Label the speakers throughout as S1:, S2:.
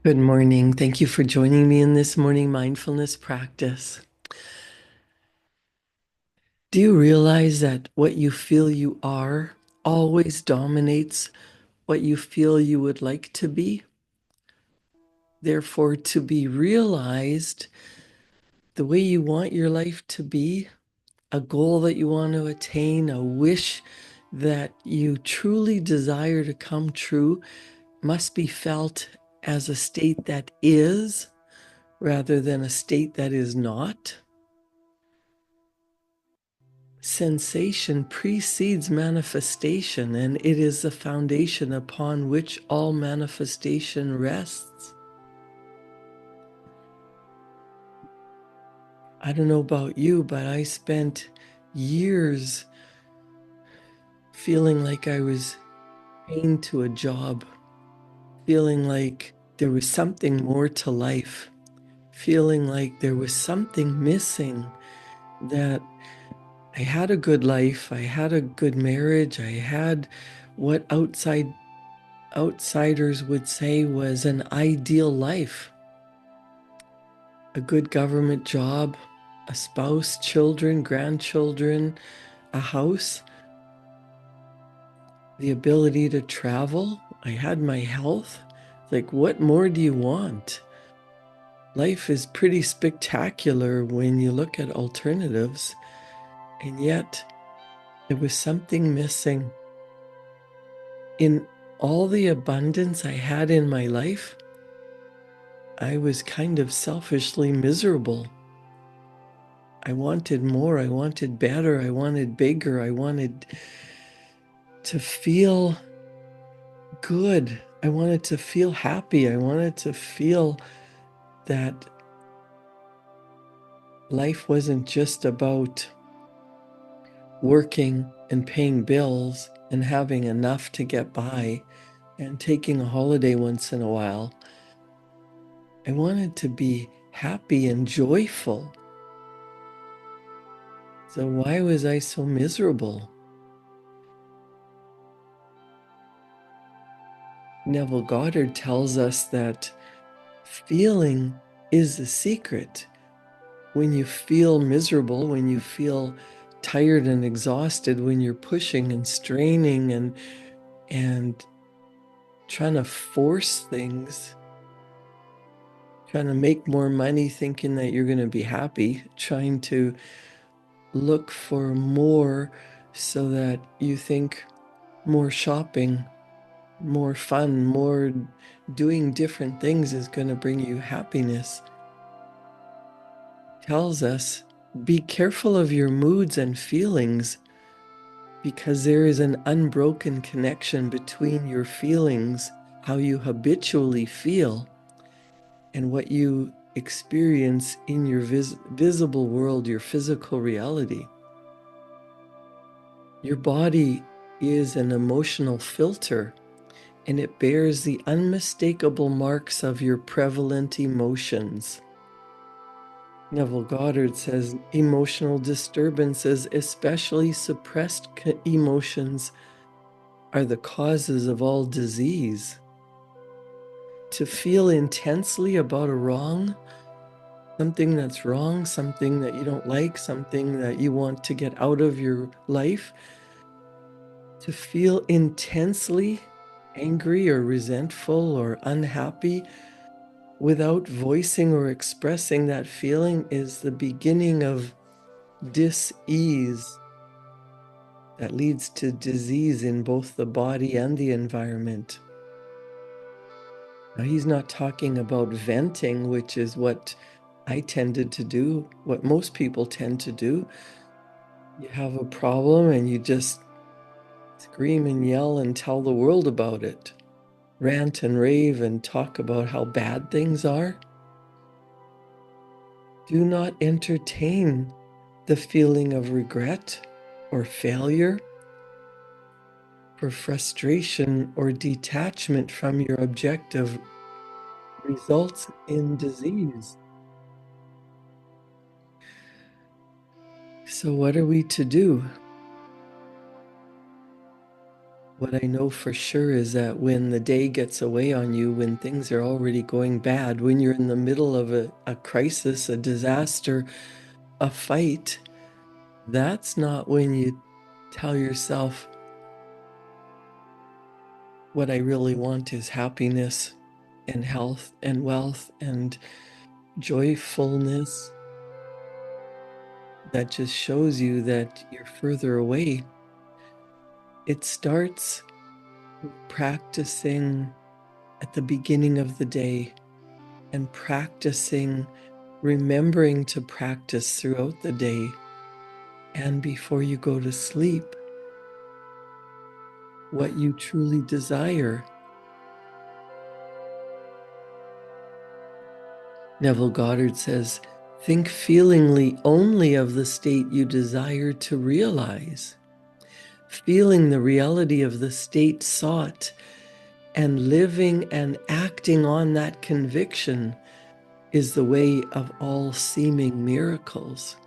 S1: Good morning. Thank you for joining me in this morning mindfulness practice. Do you realize that what you feel you are always dominates what you feel you would like to be? Therefore, to be realized, the way you want your life to be, a goal that you want to attain, a wish that you truly desire to come true, must be felt as a state that is rather than a state that is not. Sensation precedes manifestation, and it is the foundation upon which all manifestation rests. I don't know about you, but I spent years feeling like I was chained to a job, feeling like there was something more to life, feeling like there was something missing, that I had a good life, I had a good marriage, I had what outsiders would say was an ideal life: a good government job, a spouse, children, grandchildren, a house, the ability to travel. I had my health. Like, what more do you want? Life is pretty spectacular when you look at alternatives, and yet there was something missing. In all the abundance I had in my life, I was kind of selfishly miserable. I wanted more, I wanted better, I wanted bigger, I wanted to feel good, I wanted to feel happy, I wanted to feel that life wasn't just about working and paying bills and having enough to get by and taking a holiday once in a while. I wanted to be happy and joyful. So why was I so miserable? Neville Goddard tells us that feeling is the secret. When you feel miserable, when you feel tired and exhausted, when you're pushing and straining and trying to force things, trying to make more money thinking that you're going to be happy, trying to look for more so that you think more shopping, more fun, more doing different things is going to bring you happiness. Tells us, be careful of your moods and feelings, because there is an unbroken connection between your feelings, how you habitually feel, and what you experience in your visible world, your physical reality. Your body is an emotional filter, and it bears the unmistakable marks of your prevalent emotions. Neville Goddard says emotional disturbances, especially suppressed emotions, are the causes of all disease. To feel intensely about a wrong, something that's wrong, something that you don't like, something that you want to get out of your life, to feel intensely angry or resentful or unhappy without voicing or expressing that feeling is the beginning of dis-ease that leads to disease in both the body and the environment. Now, he's not talking about venting, which is what I tended to do, what most people tend to do. You have a problem and you just scream and yell and tell the world about it, rant and rave and talk about how bad things are. Do not entertain the feeling of regret or failure or frustration or detachment from your objective results in disease. So what are we to do? What I know for sure is that when the day gets away on you, when things are already going bad, when you're in the middle of a crisis, a disaster, a fight, that's not when you tell yourself, what I really want is happiness and health and wealth and joyfulness. That just shows you that you're further away. It starts practicing at the beginning of the day and practicing, remembering to practice throughout the day and before you go to sleep what you truly desire. Neville Goddard says, think feelingly only of the state you desire to realize. Feeling the reality of the state sought and living and acting on that conviction is the way of all seeming miracles.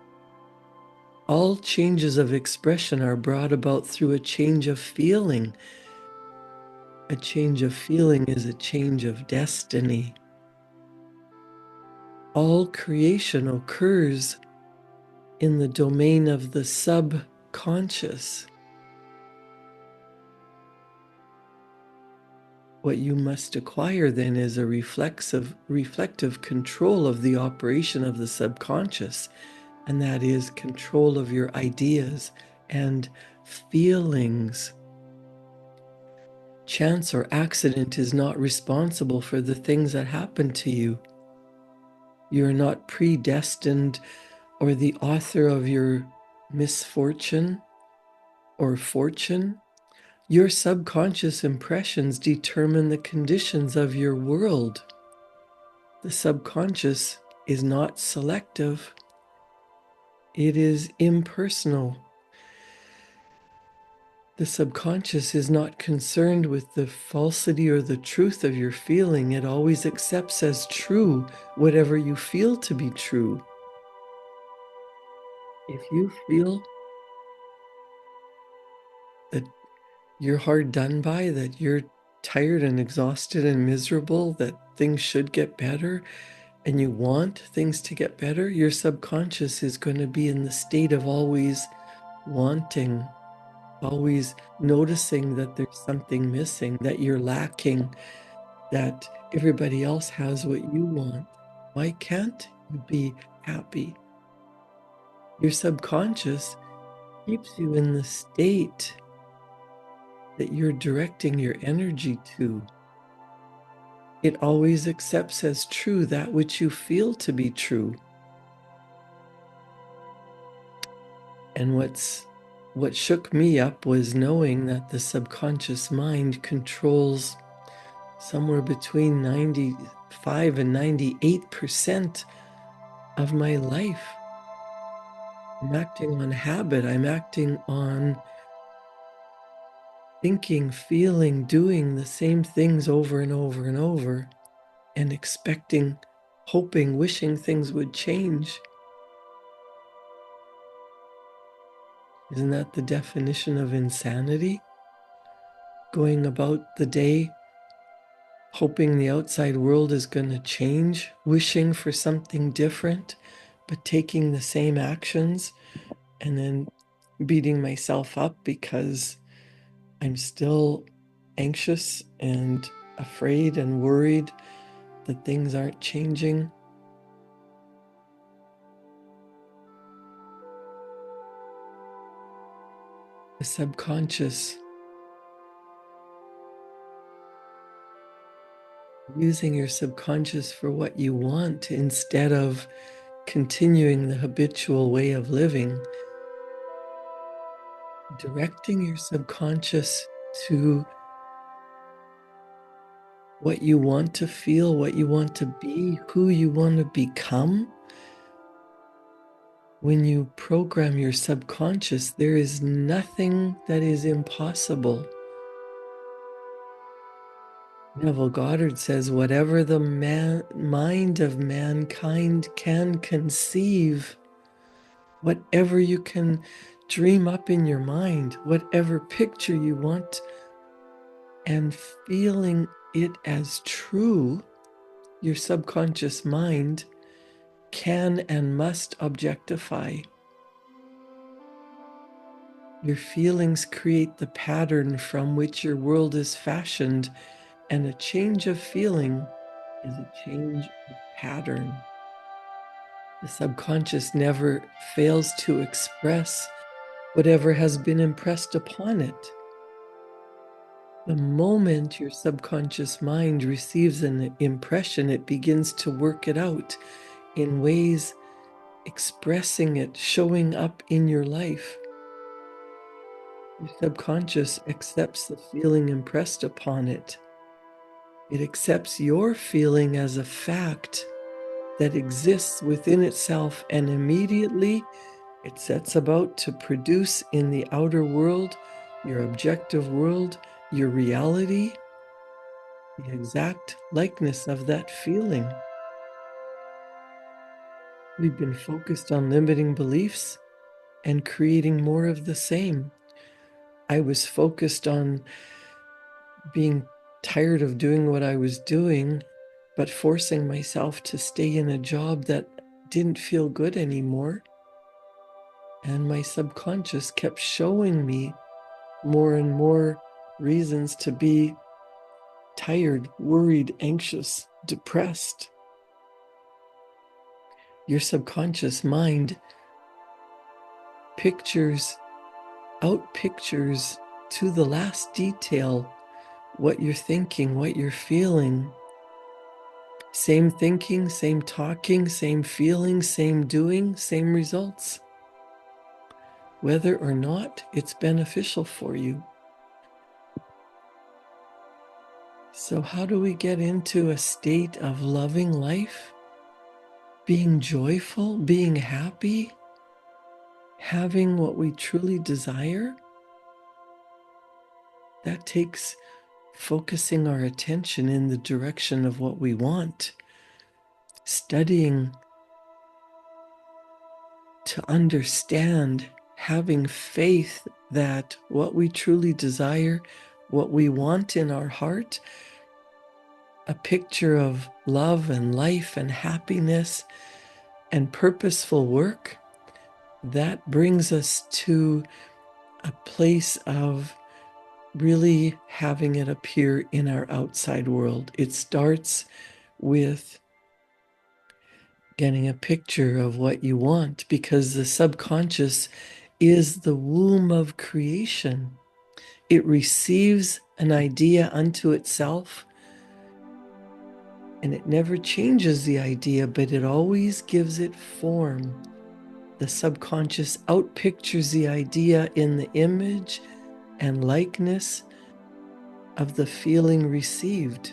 S1: All changes of expression are brought about through a change of feeling. A change of feeling is a change of destiny. All creation occurs in the domain of the subconscious. What you must acquire then is a reflective control of the operation of the subconscious, and that is control of your ideas and feelings. Chance or accident is not responsible for the things that happen to you. You're not predestined or the author of your misfortune or fortune. Your subconscious impressions determine the conditions of your world. The subconscious is not selective. It is impersonal. The subconscious is not concerned with the falsity or the truth of your feeling. It always accepts as true whatever you feel to be true. If you feel that you're hard done by, that you're tired and exhausted and miserable, that things should get better, and you want things to get better, your subconscious is going to be in the state of always wanting, always noticing that there's something missing, that you're lacking, that everybody else has what you want. Why can't you be happy? Your subconscious keeps you in the state that you're directing your energy to. It always accepts as true that which you feel to be true. And what shook me up was knowing that the subconscious mind controls somewhere between 95 and 98% of my life. I'm acting on habit. I'm acting on thinking, feeling, doing the same things over and over and over, and expecting, hoping, wishing things would change. Isn't that the definition of insanity? Going about the day hoping the outside world is going to change, wishing for something different, but taking the same actions and then beating myself up because I'm still anxious and afraid and worried that things aren't changing. The subconscious, using your subconscious for what you want instead of continuing the habitual way of living, directing your subconscious to what you want to feel, what you want to be, who you want to become. When you program your subconscious, there is nothing that is impossible. Neville Goddard says, whatever the mind of mankind can conceive, whatever you can dream up in your mind, whatever picture you want and feeling it as true, your subconscious mind can and must objectify. Your feelings create the pattern from which your world is fashioned, and a change of feeling is a change of pattern. The subconscious never fails to express whatever has been impressed upon it. The moment your subconscious mind receives an impression, it begins to work it out in ways, expressing it, showing up in your life. Your subconscious accepts the feeling impressed upon it. It accepts your feeling as a fact that exists within itself, and immediately it sets about to produce in the outer world, your objective world, your reality, the exact likeness of that feeling. We've been focused on limiting beliefs and creating more of the same. I was focused on being tired of doing what I was doing, but forcing myself to stay in a job that didn't feel good anymore. And my subconscious kept showing me more and more reasons to be tired, worried, anxious, depressed. Your subconscious mind outpictures to the last detail what you're thinking, what you're feeling. Same thinking, same talking, same feeling, same doing, same results. Whether or not it's beneficial for you. So how do we get into a state of loving life? Being joyful, being happy, having what we truly desire? That takes focusing our attention in the direction of what we want, studying to understand, having faith that what we truly desire, what we want in our heart, a picture of love and life and happiness and purposeful work, that brings us to a place of really having it appear in our outside world. It starts with getting a picture of what you want, because the subconscious is the womb of creation. It receives an idea unto itself, and it never changes the idea, but it always gives it form. The subconscious outpictures the idea in the image and likeness of the feeling received.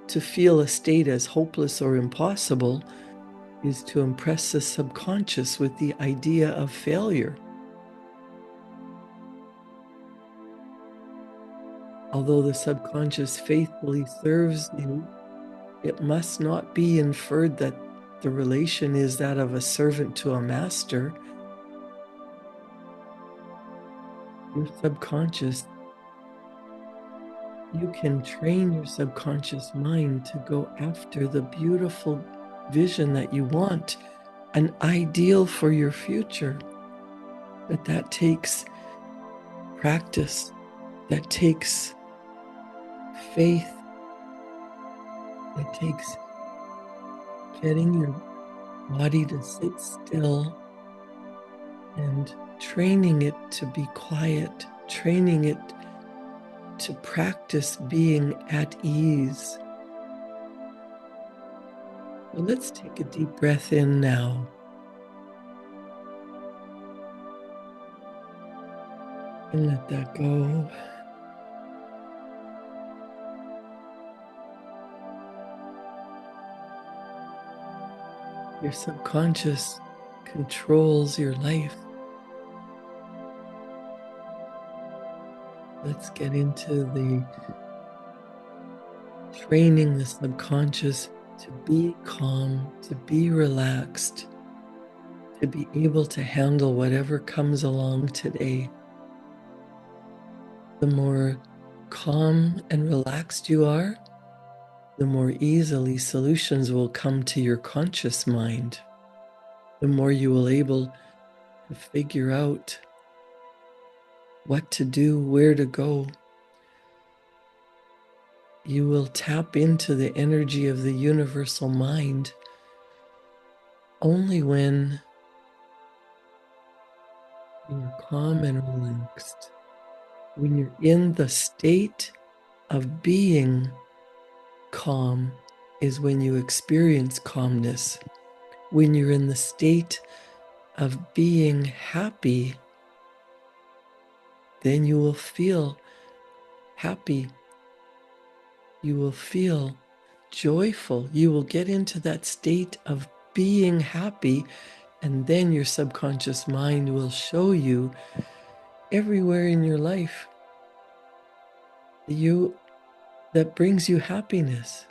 S1: To feel a state as hopeless or impossible is to impress the subconscious with the idea of failure. Although the subconscious faithfully serves you, it must not be inferred that the relation is that of a servant to a master. Your subconscious, you can train your subconscious mind to go after the beautiful vision that you want, an ideal for your future. But that takes practice, that takes faith, that takes getting your body to sit still and training it to be quiet, training it to practice being at ease. Well, let's take a deep breath in now. And let that go. Your subconscious controls your life. Let's get into the training the subconscious to be calm, to be relaxed, to be able to handle whatever comes along today. The more calm and relaxed you are, the more easily solutions will come to your conscious mind. The more you will able to figure out what to do, where to go. You will tap into the energy of the universal mind only when you're calm and relaxed. When you're in the state of being calm is when you experience calmness. When you're in the state of being happy, then you will feel happy. You will feel joyful. You will get into that state of being happy, and then your subconscious mind will show you everywhere in your life that brings you happiness.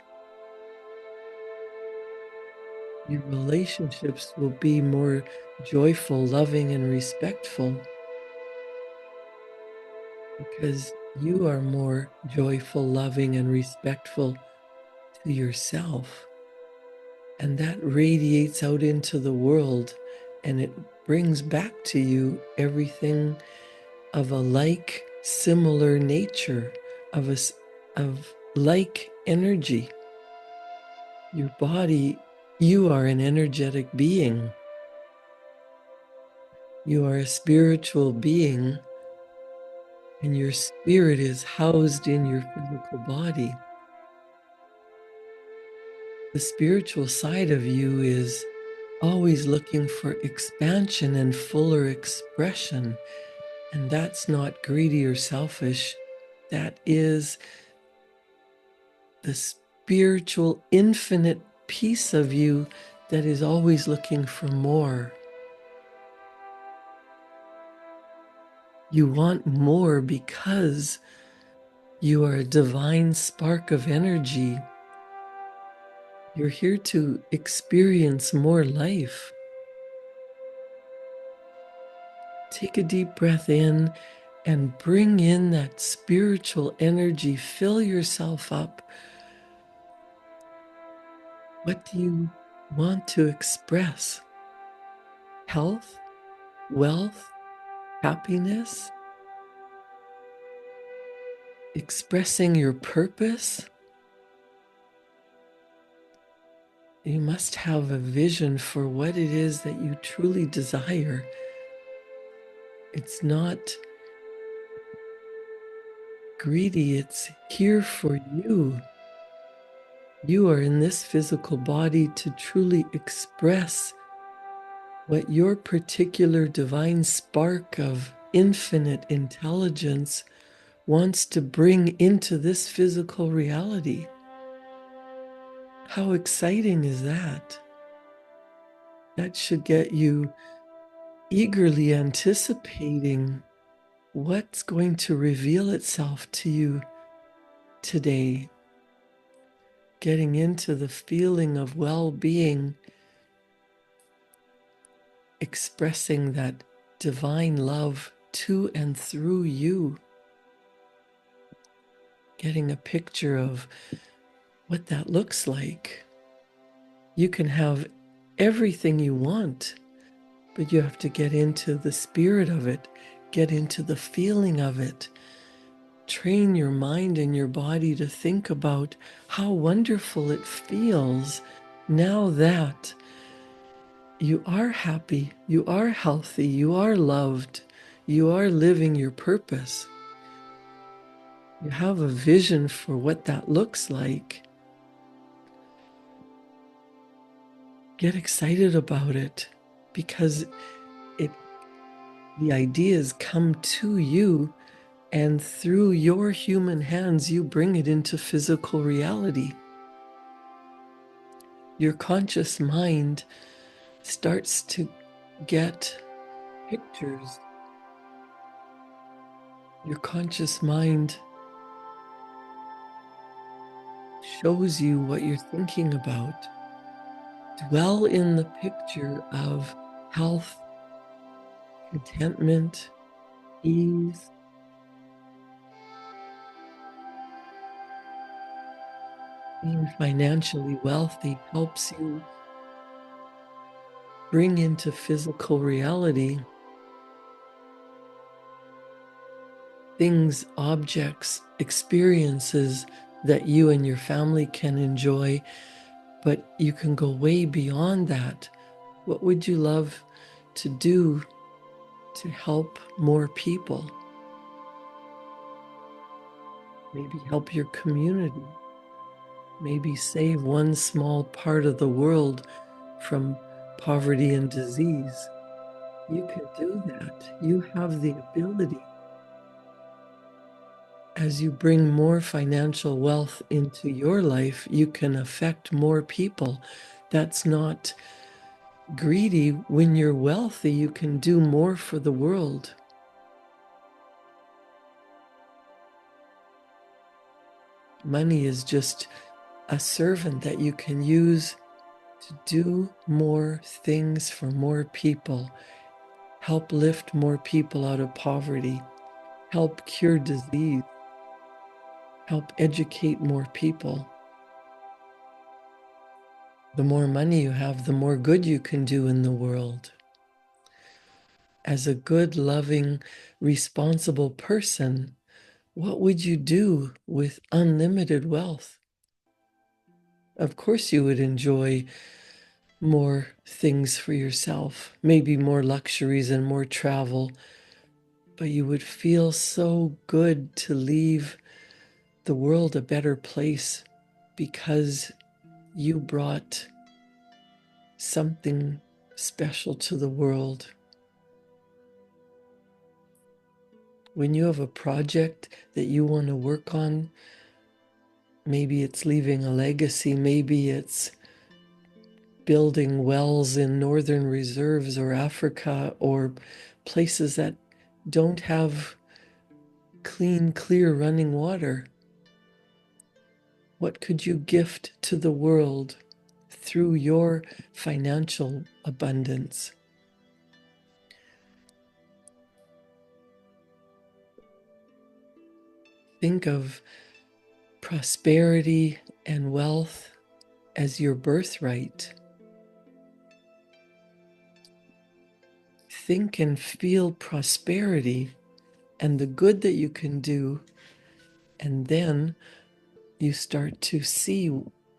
S1: Your relationships will be more joyful, loving, and respectful because you are more joyful, loving, and respectful to yourself. And that radiates out into the world, and it brings back to you everything of a like, similar nature, of like energy. Your body, you are an energetic being. You are a spiritual being, and your spirit is housed in your physical body. The spiritual side of you is always looking for expansion and fuller expression. And that's not greedy or selfish. That is the spiritual, infinite piece of you that is always looking for more. You want more because you are a divine spark of energy. You're here to experience more life. Take a deep breath in and bring in that spiritual energy. Fill yourself up. What do you want to express? Health, wealth, happiness, expressing your purpose. You must have a vision for what it is that you truly desire. It's not greedy, it's here for you. You are in this physical body to truly express what your particular divine spark of infinite intelligence wants to bring into this physical reality. How exciting is that? That should get you eagerly anticipating what's going to reveal itself to you today. Getting into the feeling of well-being, expressing that divine love to and through you. Getting a picture of what that looks like. You can have everything you want, but you have to get into the spirit of it, get into the feeling of it. Train your mind and your body to think about how wonderful it feels now that you are happy, you are healthy, you are loved, you are living your purpose. You have a vision for what that looks like. Get excited about it because the ideas come to you, and through your human hands, you bring it into physical reality. Your conscious mind starts to get pictures. Your conscious mind shows you what you're thinking about. Dwell in the picture of health, contentment, ease, Being financially wealthy helps you bring into physical reality things, objects, experiences that you and your family can enjoy, but you can go way beyond that. What would you love to do to help more people? Maybe help your community. Maybe save one small part of the world from poverty and disease. You can do that. You have the ability. As you bring more financial wealth into your life, you can affect more people. That's not greedy. When you're wealthy, you can do more for the world. Money is just a servant that you can use to do more things for more people, help lift more people out of poverty, help cure disease, help educate more people. The more money you have, the more good you can do in the world. As a good, loving, responsible person, what would you do with unlimited wealth? Of course, you would enjoy more things for yourself, maybe more luxuries and more travel, but you would feel so good to leave the world a better place because you brought something special to the world. When you have a project that you want to work on, maybe it's leaving a legacy, maybe it's building wells in northern reserves or Africa or places that don't have clean, clear running water. What could you gift to the world through your financial abundance? Think of prosperity and wealth as your birthright. Think and feel prosperity and the good that you can do, and then you start to see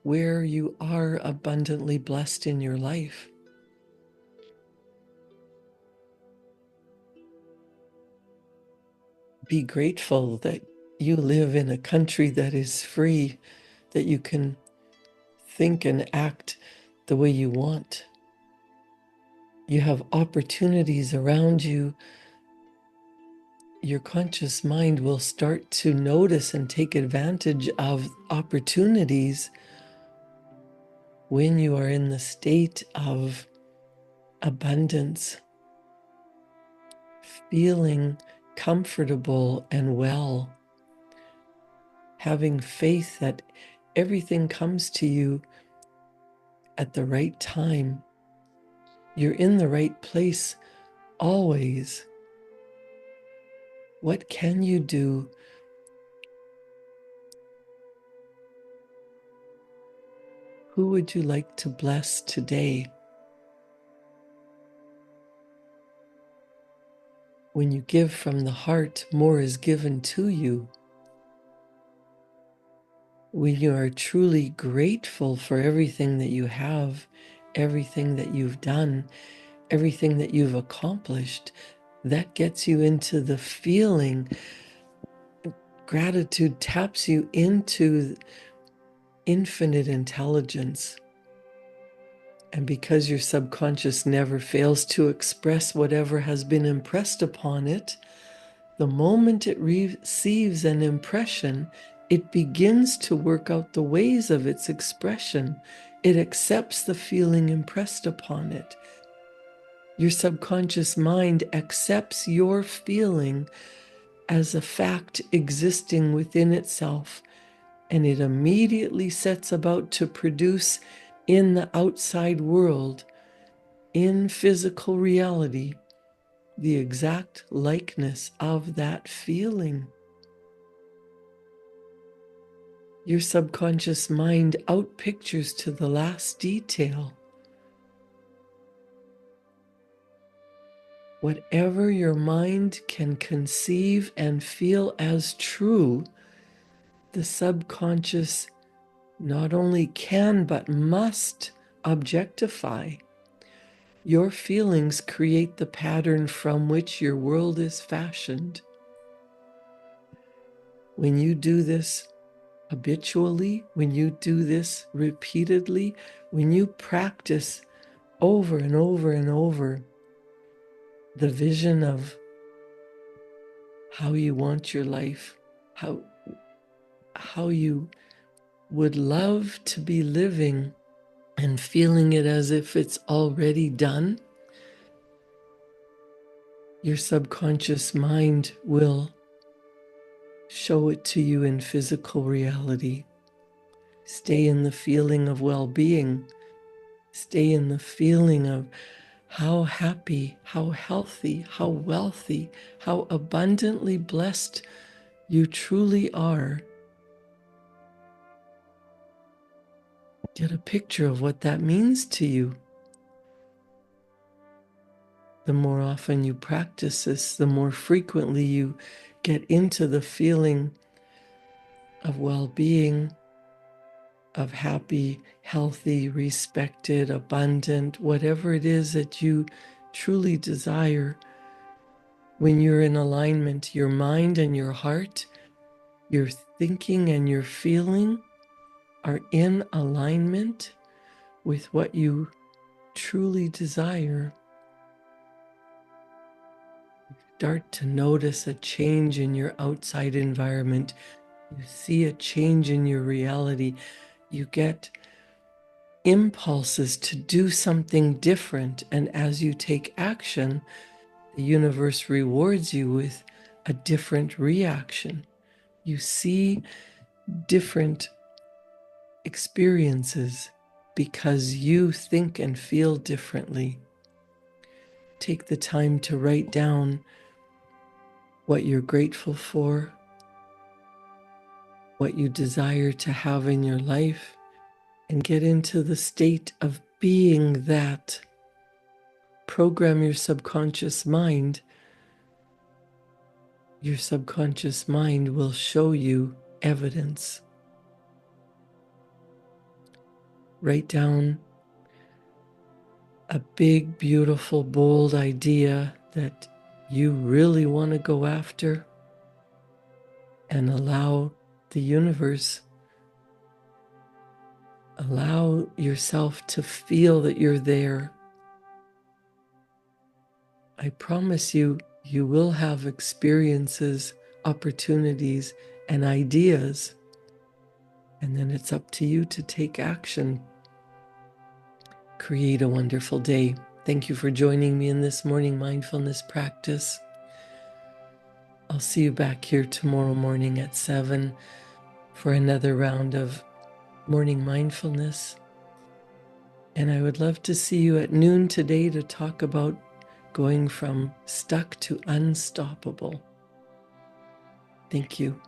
S1: where you are abundantly blessed in your life. Be grateful that you live in a country that is free, that you can think and act the way you want. You have opportunities around you. Your conscious mind will start to notice and take advantage of opportunities when you are in the state of abundance, feeling comfortable and well, having faith that everything comes to you at the right time. You're in the right place always. What can you do? Who would you like to bless today? When you give from the heart, more is given to you. When you are truly grateful for everything that you have, everything that you've done, everything that you've accomplished, that gets you into the feeling. Gratitude taps you into infinite intelligence. And because your subconscious never fails to express whatever has been impressed upon it, the moment it receives an impression, it begins to work out the ways of its expression. It accepts the feeling impressed upon it. Your subconscious mind accepts your feeling as a fact existing within itself, and it immediately sets about to produce in the outside world, in physical reality, the exact likeness of that feeling. Your subconscious mind outpictures to the last detail whatever your mind can conceive and feel as true. The subconscious not only can but must objectify. Your feelings create the pattern from which your world is fashioned. When you do this habitually, when you do this repeatedly, when you practice over and over and over the vision of how you want your life, how you would love to be living and feeling it as if it's already done, your subconscious mind will show it to you in physical reality. Stay in the feeling of well-being. Stay in the feeling of how happy, how healthy, how wealthy, how abundantly blessed you truly are. Get a picture of what that means to you. The more often you practice this, the more frequently you get into the feeling of well-being, of happy, healthy, respected, abundant, whatever it is that you truly desire. When you're in alignment, your mind and your heart, your thinking and your feeling are in alignment with what you truly desire. Start to notice a change in your outside environment. You see a change in your reality. You get impulses to do something different. And as you take action, the universe rewards you with a different reaction. You see different experiences because you think and feel differently. Take the time to write down what you're grateful for, what you desire to have in your life, and get into the state of being that. Program your subconscious mind. Your subconscious mind will show you evidence. Write down a big, beautiful, bold idea that you really want to go after, and allow the universe, allow yourself to feel that you're there. I promise you, you will have experiences, opportunities, and ideas, and then it's up to you to take action. Create a wonderful day. Thank you for joining me in this morning mindfulness practice. I'll see you back here tomorrow morning at 7 for another round of morning mindfulness. And I would love to see you at noon today to talk about going from stuck to unstoppable. Thank you.